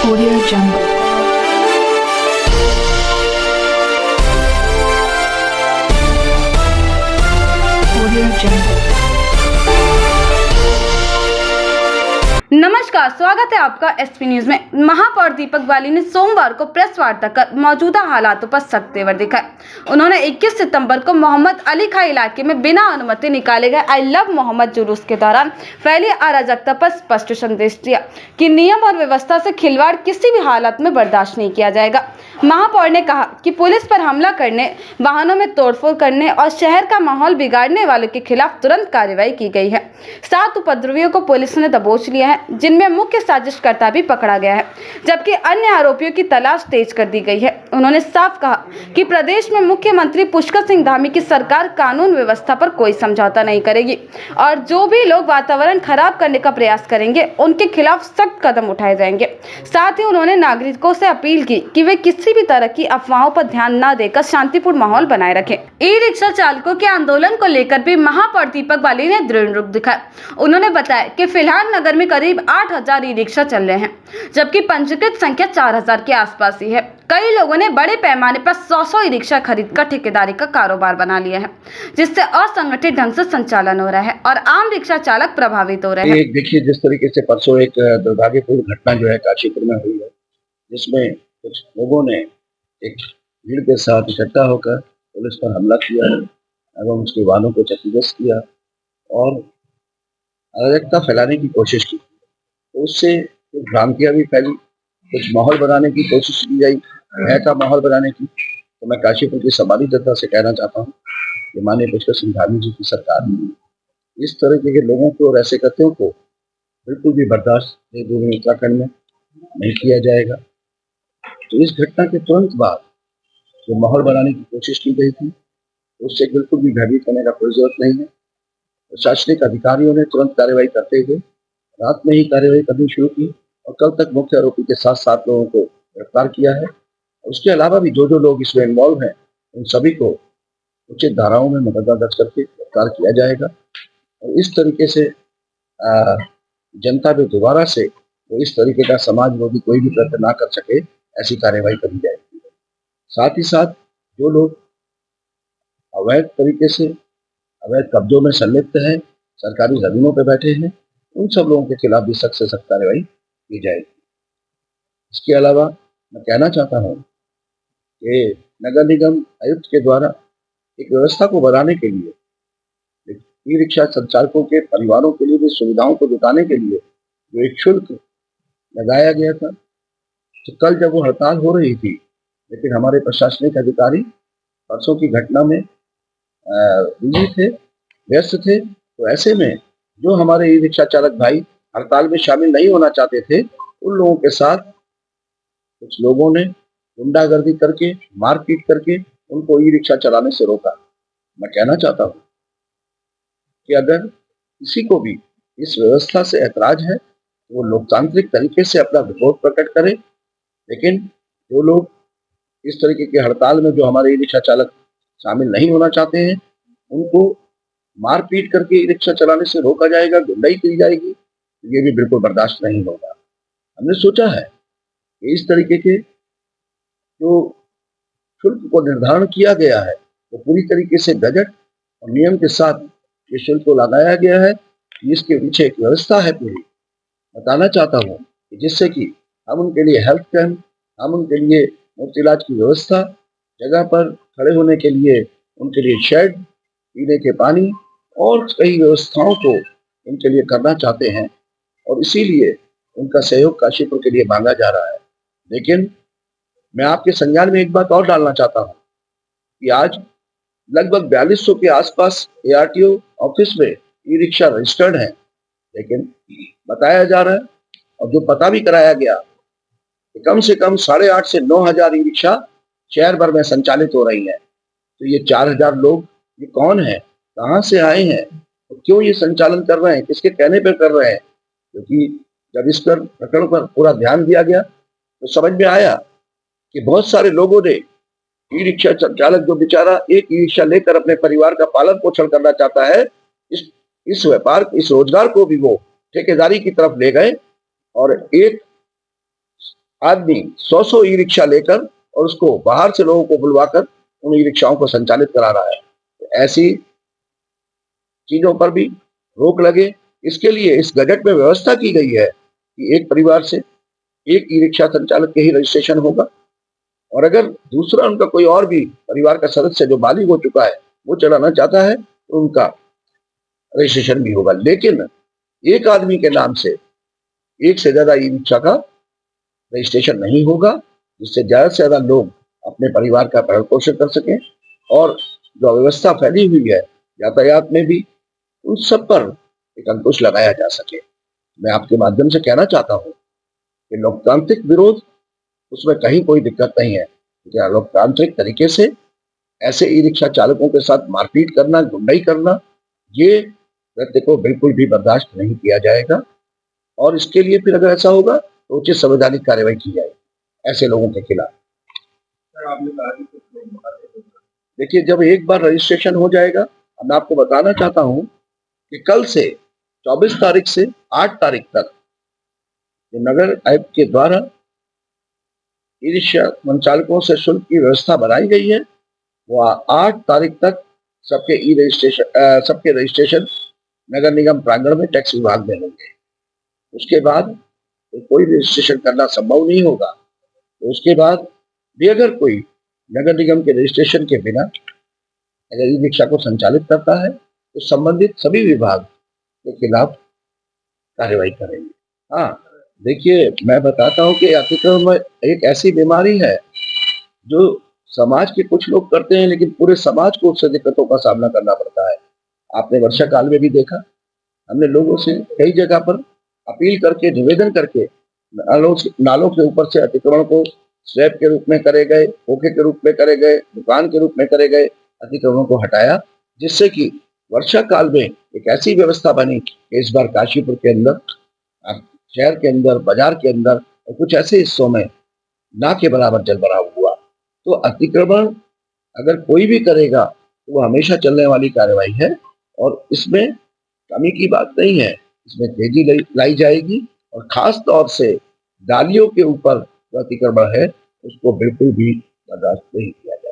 Audio Jungle. Audio Jungle. नमस्कार, स्वागत है आपका एसपी न्यूज में। महापौर दीपक बाली ने सोमवार को प्रेस वार्ता कर मौजूदा हालातों पर सख्त तेवर दिखाए। उन्होंने 21 सितंबर को मोहम्मद अली खां इलाके में बिना अनुमति निकाले गए आई लव मोहम्मद जुलूस के दौरान फैली अराजकता पर स्पष्ट संदेश दिया कि नियम और व्यवस्था से खिलवाड़ किसी भी हालत में बर्दाश्त नहीं किया जाएगा। महापौर ने कहा कि पुलिस पर हमला करने, वाहनों में तोड़फोड़ करने और शहर का माहौल बिगाड़ने वालों के खिलाफ तुरंत कार्रवाई की गई है। 7 उपद्रवियों को पुलिस ने दबोच लिया है, जिनमें मुख्य साजिशकर्ता भी पकड़ा गया है, जबकि अन्य आरोपियों की तलाश तेज कर दी गई है। उन्होंने साफ कहा कि प्रदेश में मुख्यमंत्री पुष्कर सिंह धामी की सरकार कानून व्यवस्था पर कोई समझौता नहीं करेगी और जो भी लोग वातावरण खराब करने का प्रयास करेंगे उनके खिलाफ सख्त कदम उठाए जाएंगे। साथ ही उन्होंने नागरिकों से अपील की कि वे किसी भी तरह की अफवाहों पर ध्यान न देकर शांतिपूर्ण माहौल बनाए रखें। ई रिक्शा चालकों के आंदोलन को लेकर भी महापौर दीपक बाली ने दृढ़ रुख दिखाया। उन्होंने बताया कि फिलहाल नगर में करीब 8,000 ई रिक्शा चल रहे हैं, जबकि पंजीकृत संख्या 4,000 के आसपास ही है। कई लोगों ने बड़े पैमाने पर 100 ई रिक्शा खरीदकर ठेकेदारी का कारोबार बना लिया है, जिससे असंगठित ढंग से संचालन हो रहा है और आम रिक्शा चालक प्रभावित हो रहे हैं। देखिए, जिस तरीके से परसों एक दुर्भाग्यपूर्ण घटना जो है काशीपुर में हुई है, जिसमें कुछ लोगों ने एक भीड़ के साथ इकट्ठा होकर पुलिस पर हमला किया एवं उसके वाहनों को क्षतिग्रस्त किया और अराजकता फैलाने की कोशिश की। तो उससे कुछ भ्रांतियां भी फैली, कुछ माहौल बनाने की कोशिश की गई, भय का माहौल बनाने की। तो मैं काशीपुर की समानी जनता से कहना चाहता हूँ कि माननीय पुष्कर सिंह धामी जी की सरकार में इस तरह के लोगों को और ऐसे कृत्यों को बिल्कुल भी बर्दाश्त नहीं, उत्तराखंड में नहीं किया जाएगा। तो इस घटना के तुरंत बाद जो माहौल बनाने की कोशिश की गई थी, उससे बिल्कुल भी भयभीत होने का कोई जरूरत नहीं है। प्रशासनिक अधिकारियों ने तुरंत कार्रवाई करते हुए रात में ही कार्रवाई करनी शुरू की और कल तक मुख्य आरोपी के साथ 7 लोगों को गिरफ्तार किया है। उसके अलावा भी जो लोग इसमें इन्वॉल्व हैं, उन सभी को उचित धाराओं में मुकदमा दर्ज करके गिरफ्तार किया जाएगा और इस तरीके से जनता पे दोबारा से वो इस तरीके का समाज विरोधी कोई भी कृत्य ना कर सके, ऐसी कार्रवाई करी जाएगी। साथ ही साथ जो लोग अवैध तरीके से अवैध कब्जों में संलिप्त हैं, सरकारी जमीनों पर बैठे हैं, उन सब लोगों के खिलाफ भी सख्त से सख्त कार्रवाई की जाएगी। इसके अलावा मैं कहना चाहता हूँ कि नगर निगम आयुक्त के द्वारा एक व्यवस्था को बनाने के लिए, ई रिक्शा संचालकों के परिवारों के लिए भी सुविधाओं को जुटाने के लिए जो एक शुल्क लगाया गया था, तो कल जब वो हड़ताल हो रही थी, लेकिन हमारे प्रशासनिक अधिकारी परसों की घटना में बिजी थे, व्यस्त थे। तो ऐसे में जो हमारे ई रिक्शा चालक भाई हड़ताल में शामिल नहीं होना चाहते थे, उन लोगों के साथ कुछ लोगों ने गुंडागर्दी करके, मारपीट करके उनको ई रिक्शा चलाने से रोका। मैं कहना चाहता हूँ कि अगर किसी को भी इस व्यवस्था से ऐतराज है, तो वो लोकतांत्रिक तरीके से अपना विरोध प्रकट करे, लेकिन जो लोग इस तरीके की हड़ताल में जो हमारे ई रिक्शा चालक शामिल नहीं होना चाहते हैं, उनको मारपीट करके ई रिक्शा चलाने से रोका जाएगा, गुंडाई की जाएगी, ये भी बिल्कुल बर्दाश्त नहीं होगा। हमने सोचा है कि इस तरीके के जो शुल्क को निर्धारण किया गया है, वो पूरी तरीके से बजट और नियम के साथ ये शुल्क को लगाया गया है। इसके पीछे एक व्यवस्था है पूरी। बताना चाहता हूँ कि जिससे कि हम उनके लिए हेल्थ कैंप, हम उनके लिए मुफ्त इलाज की व्यवस्था, जगह पर खड़े होने के लिए उनके लिए शेड, पीने के पानी और कई व्यवस्थाओं को उनके लिए करना चाहते हैं और इसीलिए उनका सहयोग काशीपुर के लिए मांगा जा रहा है। लेकिन मैं आपके संज्ञान में एक बात और डालना चाहता हूँ कि आज लगभग 4200 के आसपास ARTO ऑफिस में ई रिक्शा रजिस्टर्ड है, लेकिन बताया जा रहा है और जो पता भी कराया गया कि कम से कम 8,500 से 9,000 ई रिक्शा शहर भर में संचालित हो रही है। तो ये 4,000 लोग ये कौन है, कहाँ से आए हैं, तो क्यों ये संचालन कर रहे हैं, किसके कहने पर कर रहे हैं? क्योंकि जब इस पर प्रकरण पर पूरा ध्यान दिया गया तो समझ में आया कि बहुत सारे लोगों ने ई रिक्शा चालक जो बेचारा एक ई रिक्शा लेकर अपने परिवार का पालन पोषण करना चाहता है, इस व्यापार, इस रोजगार को भी वो ठेकेदारी की तरफ ले गए और एक आदमी 100 ई रिक्शा लेकर और उसको बाहर से लोगों को बुलवाकर उन ई रिक्शाओं को संचालित करा रहा है। तो ऐसी चीजों पर भी रोक लगे, इसके लिए इस गजट में व्यवस्था की गई है कि एक परिवार से एक ई रिक्शा संचालक के ही रजिस्ट्रेशन होगा, और अगर दूसरा उनका कोई और भी परिवार का सदस्य जो बालिग हो चुका है वो चलाना चाहता है तो उनका रजिस्ट्रेशन भी होगा। लेकिन एक आदमी के नाम से एक से ज्यादा ई रिक्शा का रजिस्ट्रेशन नहीं होगा, जिससे ज्यादा से ज्यादा लोग अपने परिवार का भरण पोषण कर सकें और जो अव्यवस्था फैली हुई है यातायात में भी, उन सब पर एक अंकुश लगाया जा सके। मैं आपके माध्यम से कहना चाहता हूँ कि लोकतांत्रिक विरोध, उसमें कहीं कोई दिक्कत नहीं है, क्योंकि लोकतांत्रिक तरीके से ऐसे ई रिक्शा चालकों के साथ मारपीट करना, गुंडाई करना, ये कृत्य को बिल्कुल भी बर्दाश्त नहीं किया जाएगा। और इसके लिए फिर अगर ऐसा होगा तो उचित संवैधानिक कार्रवाई की जाएगी ऐसे लोगों के खिलाफ। देखिए, जब एक बार रजिस्ट्रेशन हो जाएगा, मैं आपको बताना चाहता हूँ कि कल से 24 तारीख से 8 तारीख तक जो नगर आयुक्त के द्वारा ई रिक्शा संचालकों से शुल्क की व्यवस्था बनाई गई है, वो 8 तारीख तक सबके रजिस्ट्रेशन नगर निगम प्रांगण में टैक्स विभाग में होंगे। उसके बाद तो कोई रजिस्ट्रेशन करना संभव नहीं होगा। तो उसके बाद भी अगर कोई नगर निगम के रजिस्ट्रेशन के बिना अगर ई रिक्शा को संचालित करता है तो संबंधित सभी विभाग के खिलाफ कार्रवाई करेंगे। हाँ, देखिए, मैं बताता हूँ कि अतिक्रमण एक ऐसी बीमारी है जो समाज के कुछ लोग करते हैं, लेकिन पूरे समाज को उससे दिक्कतों का सामना करना पड़ता है। आपने वर्षा काल में भी देखा, हमने लोगों से कई जगह पर अपील करके, निवेदन करके नालों के ऊपर से अतिक्रमण को स्लैब के रूप में करे गए, खोखे के रूप में करे गए, दुकान के रूप में करे गए अतिक्रमणों को हटाया, जिससे कि वर्षा काल में एक ऐसी व्यवस्था बनी कि इस बार काशीपुर के अंदर, शहर के अंदर, बाजार के अंदर और कुछ ऐसे हिस्सों में ना के बराबर जलभराव हुआ। तो अतिक्रमण अगर कोई भी करेगा तो वो हमेशा चलने वाली कार्रवाई है और इसमें कमी की बात नहीं है, इसमें तेजी लाई जाएगी और खास तौर से डालियों के ऊपर जो अतिक्रमण है उसको बिल्कुल भी बर्दाश्त नहीं किया जाएगा।